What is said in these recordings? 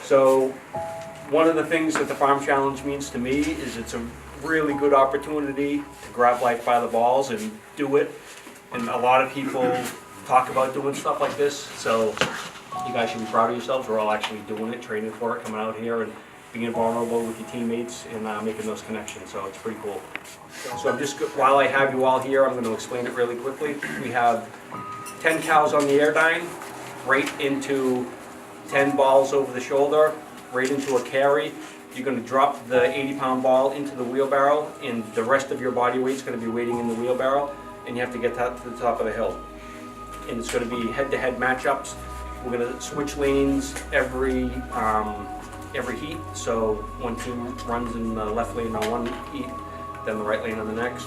So one of the things that the Farm Challenge means to me is it's a really good opportunity to grab life by the balls and do it. And a lot of people talk about doing stuff like this, so you guys should be proud of yourselves. We're all actually doing it, training for it, coming out here and being vulnerable with your teammates and making those connections, so it's pretty cool. So I'm just, while I have you all here, I'm going to explain it really quickly. We have 10 cows on the Airdyne, right into 10 balls over the shoulder, right into a carry. You're going to drop the 80-pound ball into the wheelbarrow, and the rest of your body weight's going to be waiting in the wheelbarrow, and you have to get to the top of the hill. And it's going to be head-to-head matchups. We're going to switch lanes every heat, so one team runs in the left lane on one heat, then the right lane on the next.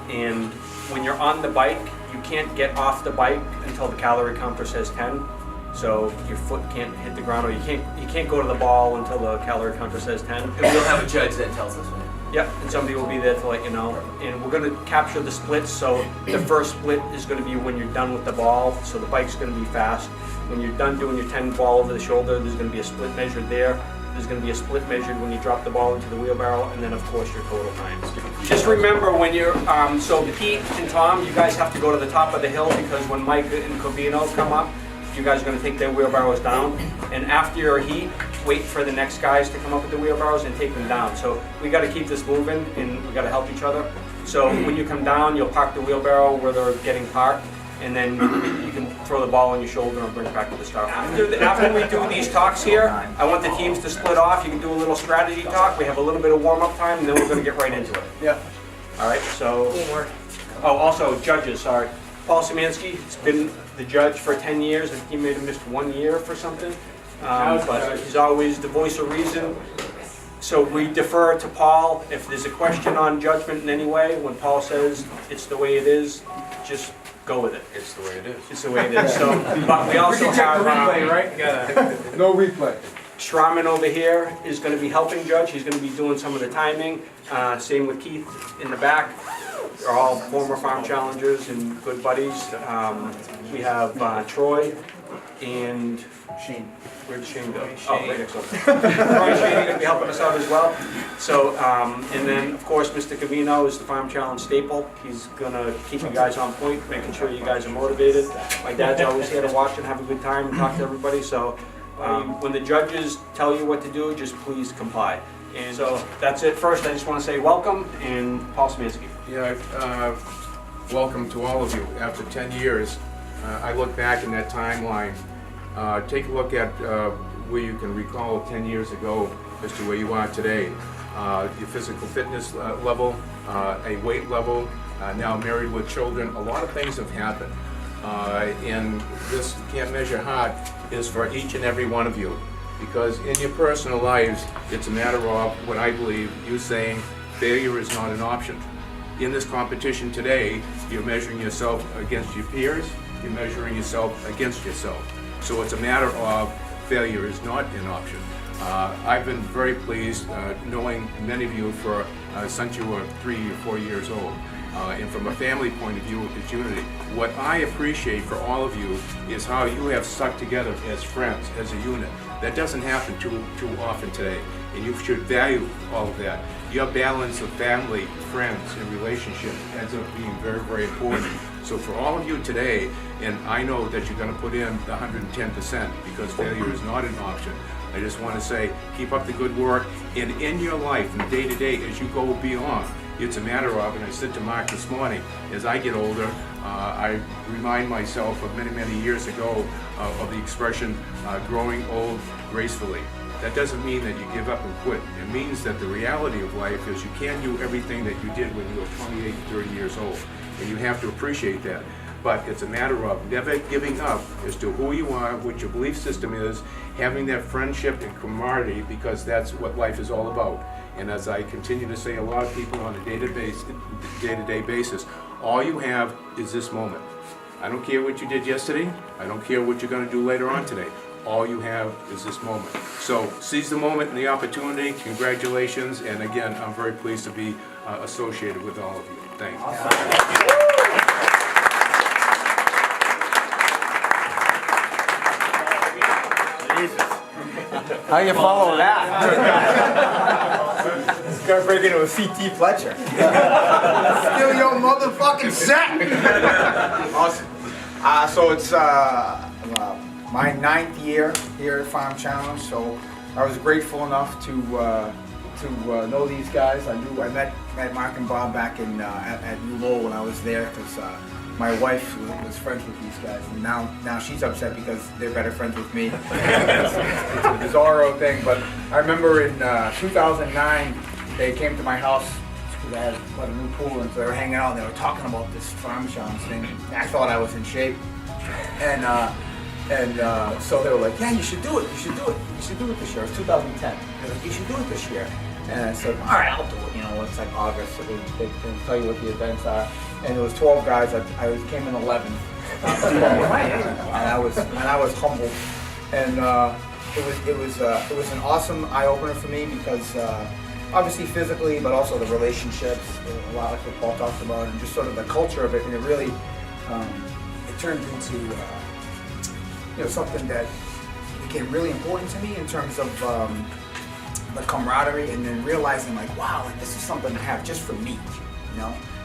And when you're on the bike, you can't get off the bike until the calorie counter says 10. So your foot can't hit the ground, or you can't go to the ball until the calorie counter says 10. And we'll have a judge that tells us when. Yep, and somebody will be there to let you know. And we're going to capture the splits, so the first split is going to be when you're done with the ball, so the bike's going to be fast. When you're done doing your 10 ball over the shoulder, there's going to be a split measured there. There's going to be a split measured when you drop the ball into the wheelbarrow, and then of course your total times. Just remember when you're, so Pete and Tom, you guys have to go to the top of the hill, because when Mike and Covino come up, you guys are going to take their wheelbarrows down. And after your heat, wait for the next guys to come up with the wheelbarrows and take them down. So we got to keep this moving, and we got to help each other. So when you come down, you'll park the wheelbarrow where they're getting parked, and then you can throw the ball on your shoulder and bring it back to the start. After we do these talks here, I want the teams to split off. You can do a little strategy talk. We have a little bit of warm-up time, and then we're going to get right into it. Yeah. All right, so... Oh, also, judges, sorry. Paul Szymanski, he's been the judge for 10 years. I think he may have missed 1 year for something. But he's always the voice of reason. So we defer to Paul. If there's a question on judgment in any way, when Paul says it's the way it is, just go with it. It's the way it is. It's the way it is. So, but we also have right? No replay. Schraman over here is going to be helping judge. He's going to be doing some of the timing. Same with Keith in the back. They're all former Farm Challengers and good buddies. We have Troy and Sheen. where'd Shane go? Oh, right next door. Troy and Shane are going to be helping us out as well. So, and then of course Mr. Covino is the Farm Challenge staple. He's going to keep you guys on point, making sure you guys are motivated. My dad's always here to watch and have a good time and talk to everybody. So when the judges tell you what to do, just please comply. And so that's it. First, I just want to say welcome, and Paul Szymanski. Yeah, welcome to all of you. After 10 years, I look back in that timeline. Take a look at where you can recall 10 years ago as to where you are today. Your physical fitness level, a weight level, now married with children. A lot of things have happened. And this Can't Measure Hard is for each and every one of you. Because in your personal lives, it's a matter of what I believe you saying failure is not an option. In this competition today, you're measuring yourself against your peers, you're measuring yourself against yourself. So it's a matter of failure is not an option. I've been very pleased knowing many of you since you were 3 or 4 years old. And from a family point of view, it's unity. What I appreciate for all of you is how you have stuck together as friends, as a unit. That doesn't happen too often today, and you should value all of that. Your balance of family, friends, and relationship ends up being very, very important. So for all of you today, and I know that you're going to put in the 110% because failure is not an option. I just want to say, keep up the good work, and in your life, from day to day, as you go beyond, it's a matter of, and I said to Mark this morning, as I get older, I remind myself of many, many years ago of the expression, growing old gracefully. That doesn't mean that you give up and quit. It means that the reality of life is you can't do everything that you did when you were 28, 30 years old, and you have to appreciate that. But it's a matter of never giving up as to who you are, what your belief system is, having that friendship and camaraderie, because that's what life is all about. And as I continue to say, a lot of people on a day-to-day basis, all you have is this moment. I don't care what you did yesterday. I don't care what you're going to do later on today. All you have is this moment. So seize the moment and the opportunity. Congratulations. And again, I'm very pleased to be associated with all of you. Thanks. How you follow that? It's gonna break into a CT Fletcher. Steal your motherfucking set! Awesome. So it's my 9th year here at Farm Challenge, so I was grateful enough to know these guys. I met Mark and Bob back in at ULO when I was there, because my wife was friends with these guys, and now she's upset because they're better friends with me. It's a bizarro thing, but I remember in 2009 they came to my house because I had a new pool, and so they were hanging out and they were talking about this Farm Challenge thing. I thought I was in shape, and so they were like, yeah, you should do it, you should do it, you should do it this year. It was 2010. They were like, you should do it this year. And I said, all right, I'll do it. You know, it's like August, so they tell you what the events are. And it was 12 guys. I came in 11th. and I was humbled. And it was an awesome eye opener for me, because obviously physically, but also the relationships, a lot like what Paul talks about, and just sort of the culture of it. And it really it turned into something that became really important to me in terms of the camaraderie, and then realizing like, wow, like, this is something to have just for me,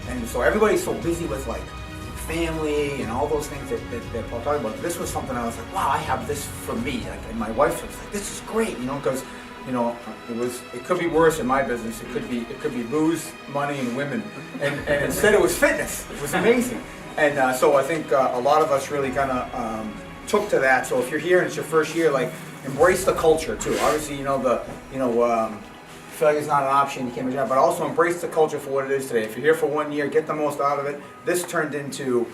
And so everybody's so busy with like family and all those things that Paul talked about. This was something I was like, wow, I have this for me. Like, and my wife was like, this is great, because it could be worse in my business. It could be booze, money, and women, and instead it was fitness. It was amazing, and so I think a lot of us really kind of took to that. So if you're here and it's your first year, like, embrace the culture too. Obviously, failure is not an option. You can't make it, but also embrace the culture for what it is today. If you're here for 1 year, get the most out of it. This turned into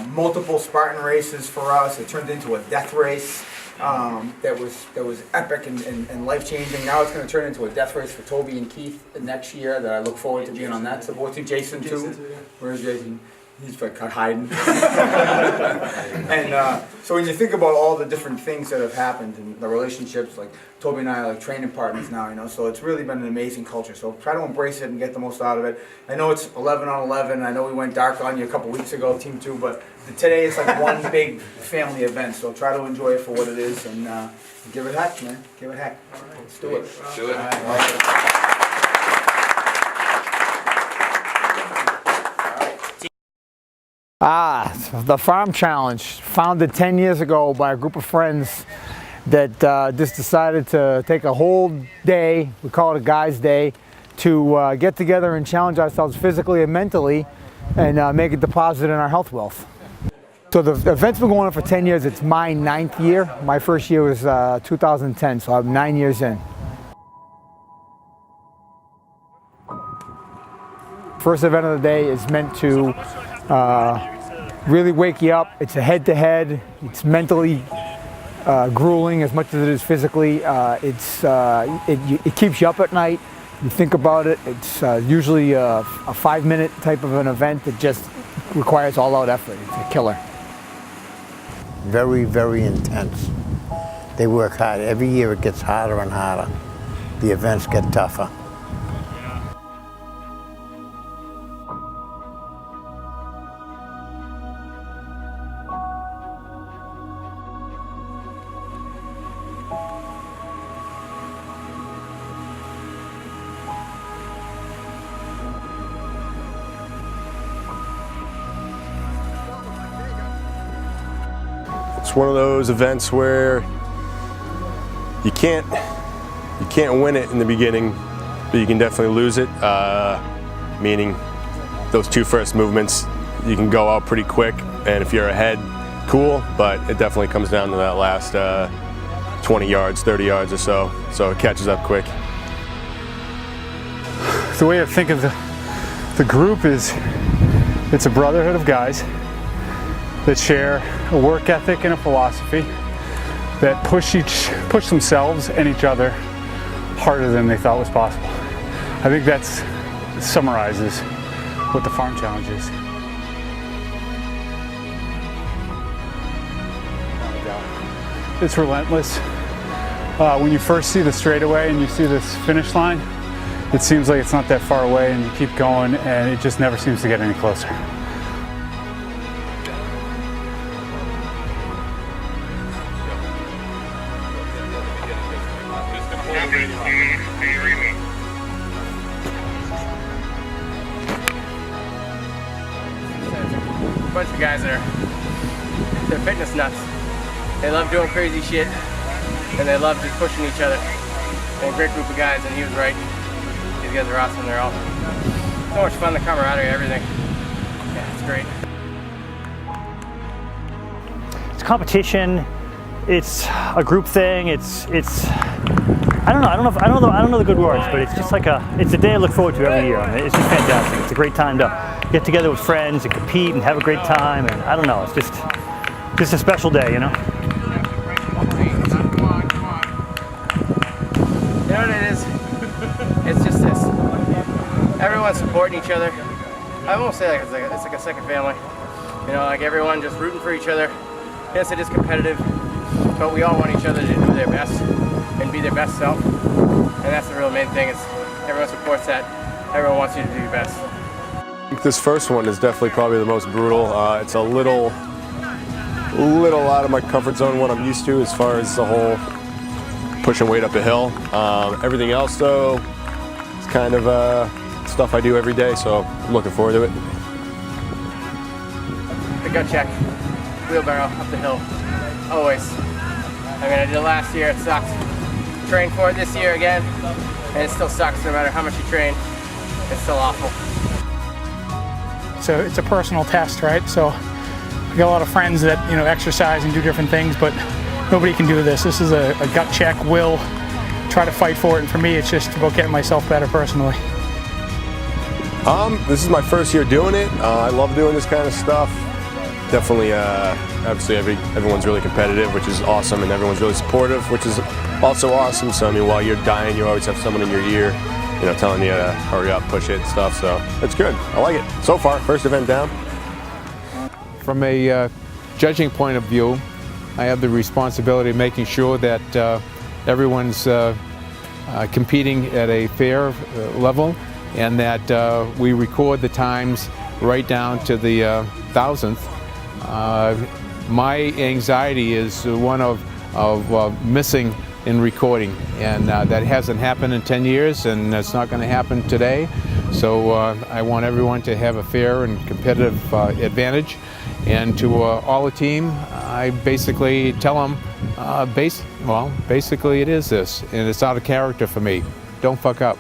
multiple Spartan races for us. It turned into a death race that was epic and life changing. Now it's going to turn into a death race for Toby and Keith next year. That I look forward to being on that support team. Jason too. Where's Jason? He's like hiding. And so when you think about all the different things that have happened and the relationships, like Toby and I are like training partners now, so it's really been an amazing culture. So try to embrace it and get the most out of it. I know it's 11 on 11. I know we went dark on you a couple weeks ago, Team 2, but today it's like one big family event. So try to enjoy it for what it is, and give it a heck, man. Give it a heck. Let's do it. Do it. All right. The Farm Challenge, founded 10 years ago by a group of friends that just decided to take a whole day, we call it a guy's day, to get together and challenge ourselves physically and mentally, and make a deposit in our health wealth. So the event's been going on for 10 years. It's my 9th year. My first year was 2010, so I'm 9 years in. First event of the day is meant to really wake you up. It's a head-to-head. It's mentally grueling as much as it is physically. It keeps you up at night. You think about it. It's usually a 5-minute type of an event that just requires all-out effort. It's a killer. Very, very intense. They work hard. Every year it gets harder and harder. The events get tougher. It's one of those events where you can't win it in the beginning, but you can definitely lose it. Meaning those 2 first movements, you can go out pretty quick, and if you're ahead, cool, but it definitely comes down to that last 20 yards, 30 yards or so it catches up quick. The way I think of the group is, it's a brotherhood of guys that share a work ethic and a philosophy that push themselves and each other harder than they thought was possible. I think that summarizes what the Farm Challenge is. It's relentless. When you first see the straightaway and you see this finish line, it seems like it's not that far away, and you keep going and it just never seems to get any closer. A bunch of guys that they're fitness nuts. They love doing crazy shit, and they love just pushing each other. And a great group of guys, and he was right. These guys are awesome. They're all so much fun, the camaraderie, everything. Yeah, it's great. It's competition. It's a group thing. It's I don't know the good words, but it's just like it's a day I look forward to every year. It's just fantastic. It's a great time to get together with friends and compete and have a great time. And I don't know, it's just a special day, you know. You know what it is? It's just this. Everyone's supporting each other. I won't say it's like a second family. You know, like everyone just rooting for each other. Yes, it is competitive, but we all want each other to do their best and be their best self. And that's the real main thing, is everyone supports that. Everyone wants you to do your best. I think this first one is definitely probably the most brutal. It's a little out of my comfort zone, what I'm used to as far as the whole pushing weight up a hill. Everything else though, it's kind of stuff I do every day, so I'm looking forward to it. The gut check, wheelbarrow up the hill, always. I mean, I did it last year, it sucked. Trained for it this year again, and it still sucks no matter how much you train. It's still awful. So it's a personal test, right? So I got a lot of friends that, you know, exercise and do different things, but nobody can do this. This is a gut check, will, try to fight for it, and for me it's just about getting myself better personally. This is my first year doing it. I love doing this kind of stuff. Definitely, obviously everyone's really competitive, which is awesome, and everyone's really supportive, which is also awesome. So I mean, while you're dying, you always have someone in your ear, you know, telling you to hurry up, push it and stuff. So it's good. I like it. So far, first event down. From a judging point of view, I have the responsibility of making sure that everyone's competing at a fair level, and that we record the times right down to the thousandth. My anxiety is one of missing in recording, and that hasn't happened in 10 years, and it's not going to happen today. So I want everyone to have a fair and competitive advantage. And to all the team, I basically tell them, basically it is this, and it's out of character for me. Don't fuck up.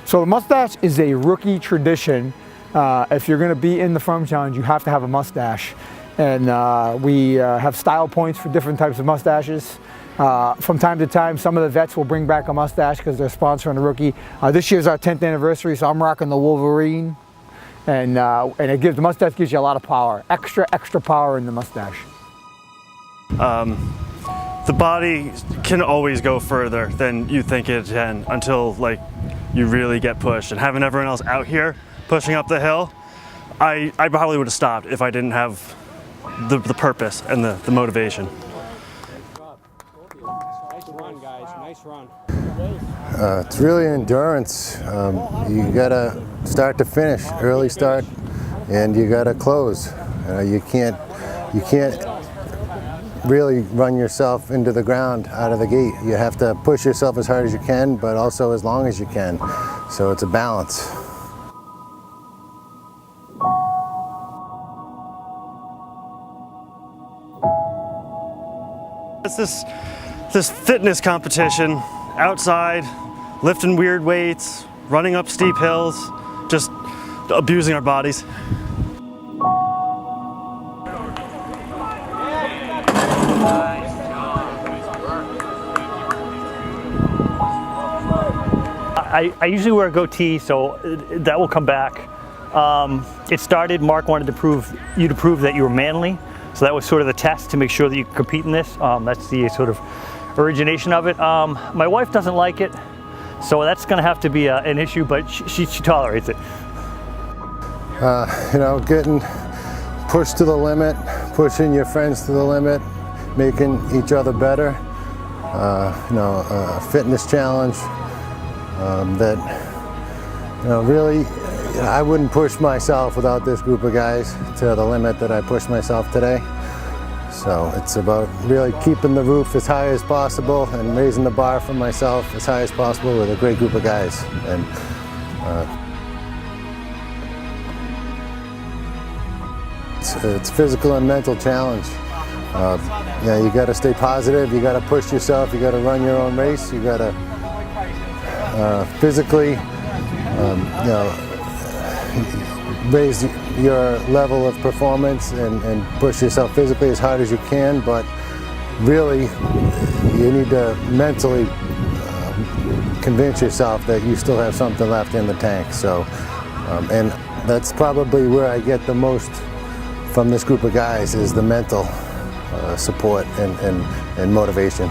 So the mustache is a rookie tradition. If you're going to be in the Farm Challenge, you have to have a mustache. And we have style points for different types of mustaches. From time to time, some of the vets will bring back a mustache because they're sponsoring a rookie. This year's our 10th anniversary, so I'm rocking the Wolverine. And the mustache gives you a lot of power, extra power in the mustache. The body can always go further than you think it can until like you really get pushed. And having everyone else out here pushing up the hill, I probably would have stopped if I didn't have the purpose and the motivation. Nice run, guys. Nice run. It's really endurance. You gotta start to finish, early start, and you gotta close. You can't really run yourself into the ground out of the gate. You have to push yourself as hard as you can, but also as long as you can. So it's a balance. It's this fitness competition outside, lifting weird weights, running up steep hills, just abusing our bodies. I usually wear a goatee, so that will come back. It started, Mark wanted to prove that you were manly, so that was sort of the test to make sure that you could compete in this. That's the sort of origination of it. My wife doesn't like it, so that's going to have to be an issue, but she tolerates it. You know, getting pushed to the limit, pushing your friends to the limit, making each other better. You know, a fitness challenge that, you know, really, I wouldn't push myself without this group of guys to the limit that I pushed myself today. So it's about really keeping the roof as high as possible and raising the bar for myself as high as possible with a great group of guys. And it's a physical and mental challenge. Yeah, you got to stay positive. You got to push yourself. You got to run your own race. You got to physically, raise your level of performance and push yourself physically as hard as you can. But really, you need to mentally convince yourself that you still have something left in the tank. So, and that's probably where I get the most from this group of guys, is the mental support and motivation.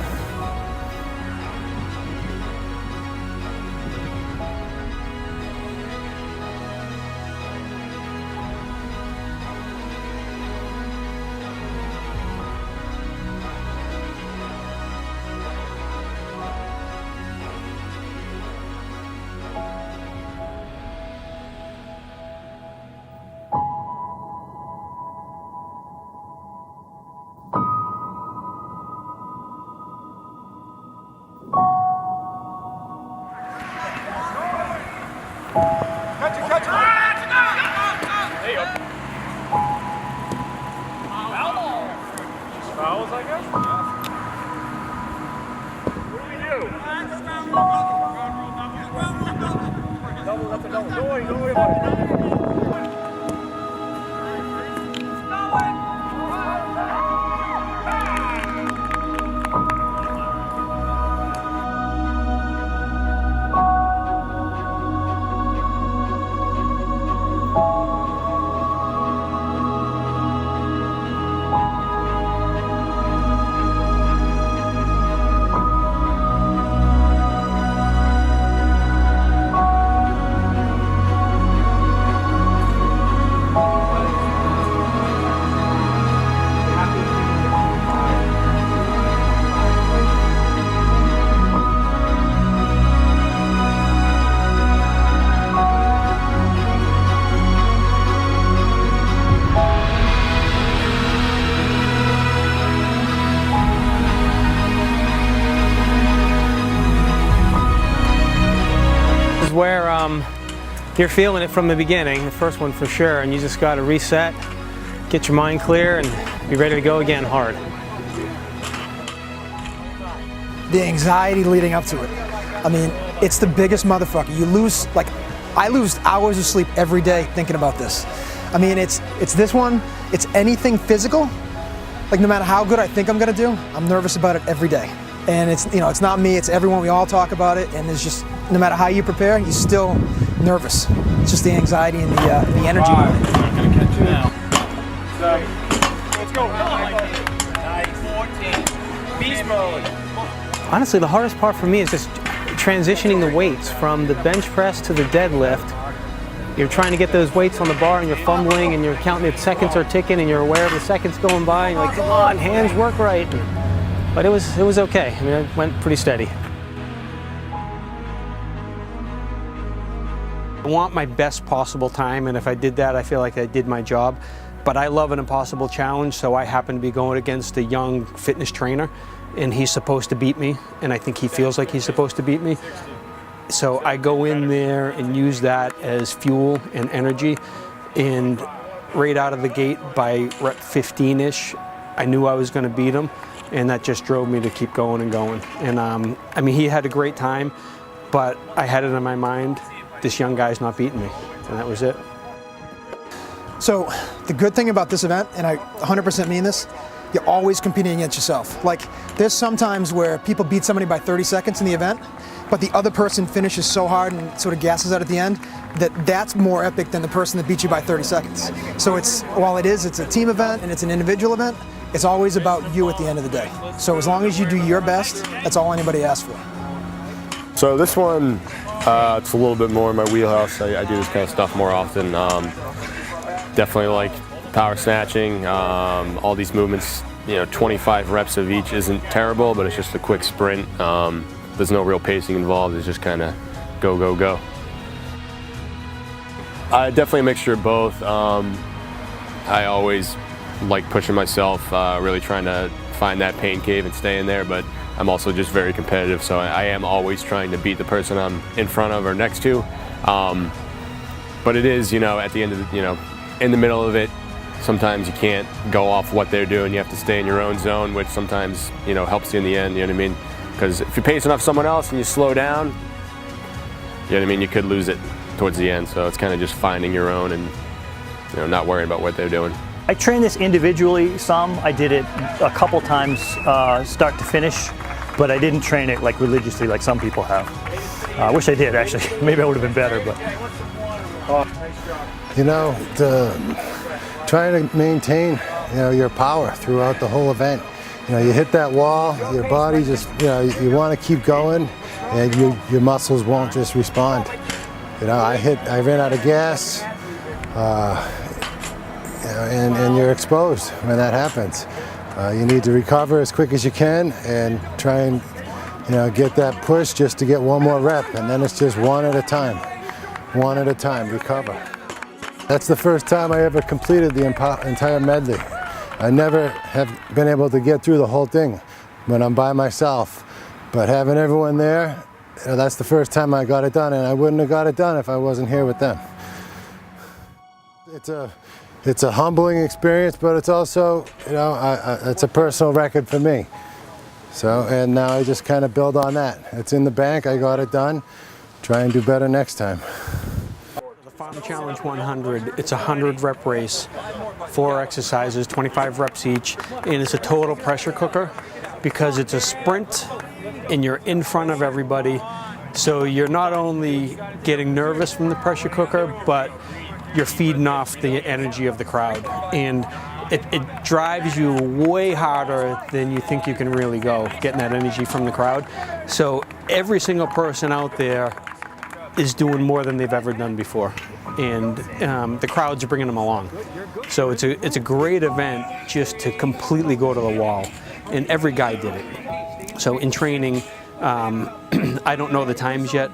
Where you're feeling it from the beginning, the first one for sure, and you just got to reset, get your mind clear, and be ready to go again hard. The anxiety leading up to it. I mean, it's the biggest motherfucker. You lose, like, I lose hours of sleep every day thinking about this. I mean, it's this one, it's anything physical. Like, no matter how good I think I'm gonna do, I'm nervous about it every day. And it's, you know, it's not me, it's everyone. We all talk about it, and it's just, no matter how you prepare, you're still nervous. It's just the anxiety and the energy. I'm gonna catch you now. Let's go. Nice. 14. Beast mode. Honestly, the hardest part for me is just transitioning the weights from the bench press to the deadlift. You're trying to get those weights on the bar and you're fumbling and you're counting the seconds are ticking and you're aware of the seconds going by and you're like, come on, hands work right. But it was okay. I mean, it went pretty steady. I want my best possible time, and if I did that, I feel like I did my job. But I love an impossible challenge, so I happen to be going against a young fitness trainer, and he's supposed to beat me, and I think he feels like he's supposed to beat me. So I go in there and use that as fuel and energy, and right out of the gate by rep 15-ish, I knew I was going to beat him, and that just drove me to keep going and going. And I mean, he had a great time, but I had it in my mind, this young guy's not beating me, and that was it. So the good thing about this event, and I 100% mean this, you're always competing against yourself. Like, there's some times where people beat somebody by 30 seconds in the event, but the other person finishes so hard and sort of gasses out at the end that's more epic than the person that beat you by 30 seconds. So while it's a team event and it's an individual event, it's always about you at the end of the day. So as long as you do your best, that's all anybody asks for. So this one, it's a little bit more in my wheelhouse. I do this kind of stuff more often. Definitely like power snatching, all these movements, 25 reps of each isn't terrible, but it's just a quick sprint. There's no real pacing involved, it's just kind of go, go, go. Definitely a mixture of both. I always like pushing myself, really trying to find that pain cave and stay in there, but I'm also just very competitive, so I am always trying to beat the person I'm in front of or next to. But it is, at the end of the, in the middle of it, sometimes you can't go off what they're doing. You have to stay in your own zone, which sometimes, helps you in the end, you know what I mean? Because if you're pacing off someone else and you slow down, you know what I mean, you could lose it towards the end. So it's kind of just finding your own and, not worrying about what they're doing. I trained this individually some. I did it a couple times start to finish, but I didn't train it like religiously like some people have. I wish I did, actually. Maybe I would have been better, but. Trying to maintain, your power throughout the whole event. You hit that wall, your body just, you want to keep going, and your muscles won't just respond. I ran out of gas, and you're exposed when that happens. You need to recover as quick as you can and try and, get that push just to get one more rep, and then it's just one at a time, recover. That's the first time I ever completed the entire medley. I never have been able to get through the whole thing when I'm by myself, but having everyone there, that's the first time I got it done, and I wouldn't have got it done if I wasn't here with them. It's a humbling experience, but it's also, it's a personal record for me. So, and now I just kind of build on that. It's in the bank, I got it done. Try and do better next time. The Farm Challenge 100, it's a 100 rep race, 4 exercises, 25 reps each, and it's a total pressure cooker because it's a sprint and you're in front of everybody. So you're not only getting nervous from the pressure cooker, but you're feeding off the energy of the crowd. And it drives you way harder than you think you can really go, getting that energy from the crowd. So every single person out there is doing more than they've ever done before. And the crowds are bringing them along. So it's a great event just to completely go to the wall. And every guy did it. So in training, I don't know the times yet,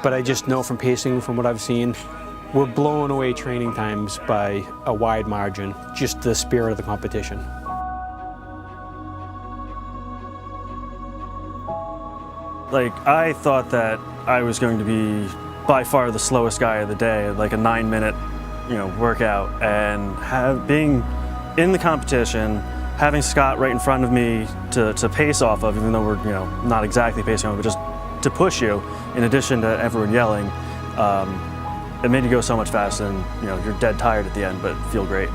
but I just know from pacing, from what I've seen, we're blowing away training times by a wide margin, just the spirit of the competition. Like, I thought that I was going to be by far the slowest guy of the day, like a 9-minute, workout, and being in the competition, having Scott right in front of me to pace off of, even though we're, not exactly pacing off, but just to push you, in addition to everyone yelling, it made you go so much faster, and you're dead tired at the end, but feel great.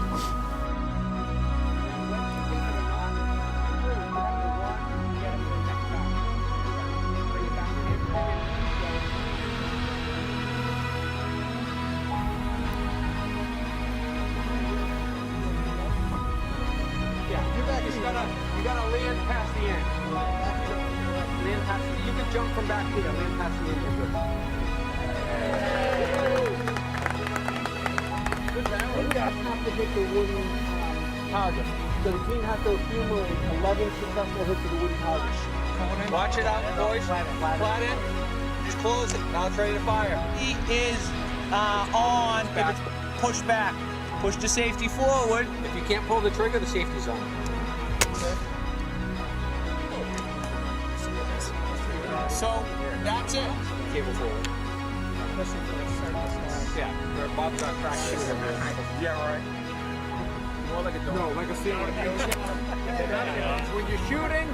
You gotta land past the end. Land past the end. You can jump from back here, land past the end. You're good. You guys have to hit the wooden target. So the team has to accumulate 11 successful hits of the wooden target. Watch it out, boys. Flat in. Just close it. Now it's ready to fire. He is on. If it's push back. Push the safety forward. If you can't pull the trigger, the safety's on. So that's it. Cable forward. Yeah, where Bob's on track. Yeah, right. More like a dog. No, like a ceiling. When you're shooting,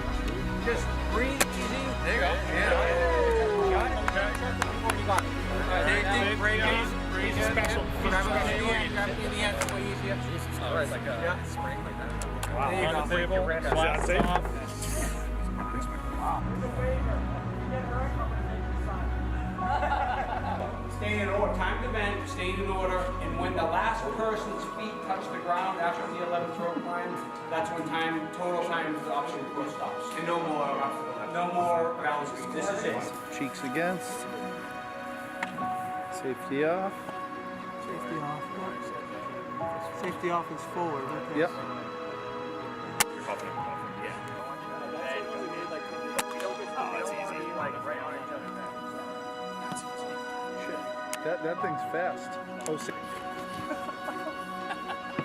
just breathe easy. There you go. Yeah. Got it? You got it. Breathe special. Grab it in the end. Way easier. All right, like a spring like that. Wow. There you go. On the table. Flat safe. Wow. Stay in order. Time to bend, stay in order, and when the last person's feet touch the ground after the 11th rope climb, that's when total time for the option push stops. And no more balance beat. This is it. Cheeks against. Safety off. Safety off. Safety off is forward. Okay. Yep. That thing's fast. Oh,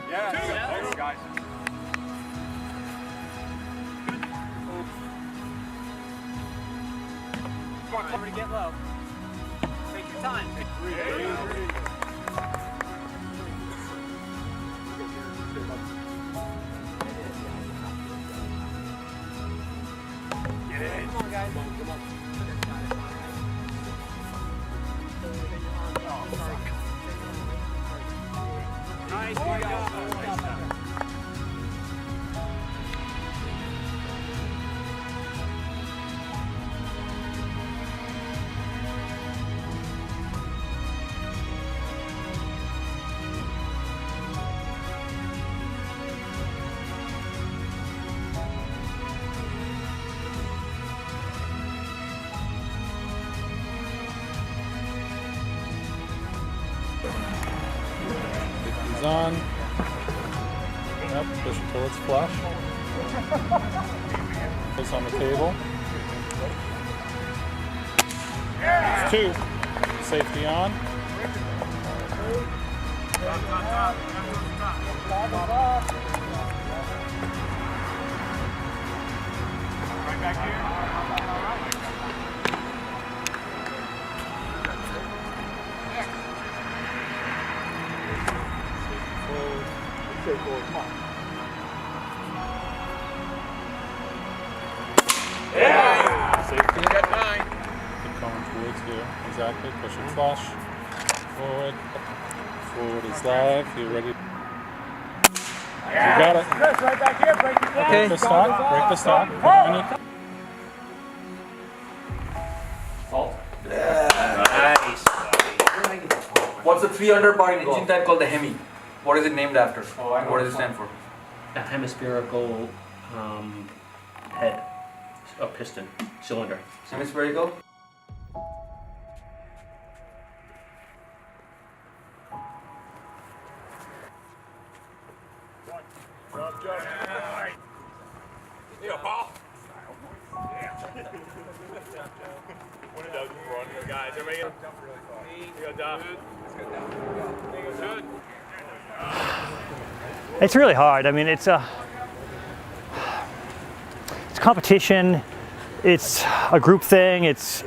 yeah. Thanks, guys. to get low. Take your time. Get in. Come on, guys. Come on. Nice job. He's on. Yep, push it till it's flush. This on the table. It's 2. Safety on. Right back here. Yeah! Safety. Got 9. Keep going towards here. Exactly. Push it flush. Forward. Forward is live. You ready? You got it. Chris, right back here. Break the flag. Break the stock. Break the stock. Put it on your Nice. What's the 300 bar engine type called the Hemi? What is it named after? What does it stand for? A hemispherical head, a piston, cylinder. Hemispherical? Yeah, Paul. One of those run, guys. Everybody go down. Good. It's really hard. I mean, it's competition. It's a group thing. It's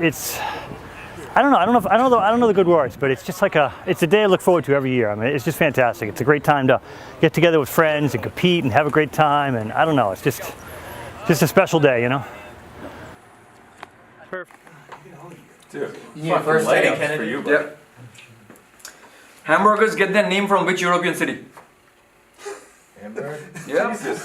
I don't know the good words, but it's just like it's a day I look forward to every year. I mean, it's just fantastic. It's a great time to get together with friends and compete and have a great time. And I don't know, it's just a special day, you know. Perfect. Dude, you need a first lighting for you, bro. Yep. Hamburgers get their name from which European city? Hamburg? Yeah. Jesus.